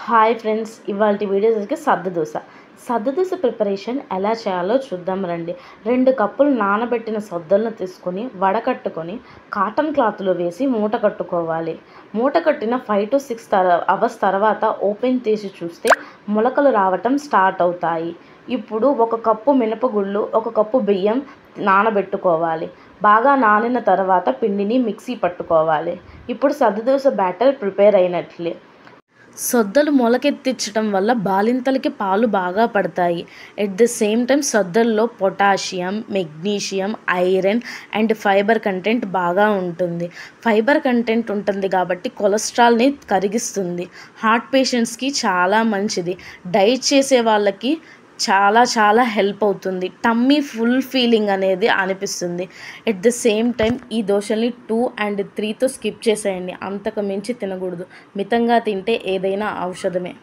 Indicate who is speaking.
Speaker 1: Hi friends, ఇవాల్టి video వచ్చేసి సద్దదోస preparation ఎలా చేయాలో చూద్దాం రండి. 2 కప్పులు నానబెట్టిన సద్దలను తీసుకొని వడకట్టుకొని కాటన్ క్లాత్లో వేసి మూట కట్టుకోవాలి. మూట కట్టిన 5 to 6 అవర్స్ తర్వాత ఓపెన్ చేసి చూస్తే మొలకలు రావటం స్టార్ట్ అవుతాయి. ఇప్పుడు 1 కప్పు మినపగుళ్ళు, 1 కప్పు బియ్యం నానబెట్టుకోవాలి. బాగా నానిన తర్వాత పిండిని మిక్సీ పట్టుకోవాలి. ఇప్పుడు సద్దదోస బ్యాటర్ ప్రిపేర్ అయినట్లే. సొద్దలు మొలకెత్తించడం వల్ల బాలింతలకి పాలు బాగా పడతాయి. ఎట్ ద సేమ్ టైం సొద్దల్లో potassium, magnesium, iron and fibre content బాగా ఉంటుంది. ఫైబర్ కంటెంట్ ఉంటుంది కాబట్టి కొలెస్ట్రాల్ని కరిగిస్తుంది. హార్ట్ పేషెంట్స్కి చాలా మంచిది. డైట్ చేసే వాళ్ళకి చాలా హెల్ప్ అవుతుంది. టమ్మీ ఫుల్ ఫీలింగ్ అనేది అనిపిస్తుంది. ఎట్ ద సేమ్ టైం ఈ దోశల్ని 2 and 3తో స్కిప్ చేసేయండి. అంతకు మించి తినకూడదు. మితంగా తింటే ఏదైనా ఔషధమే.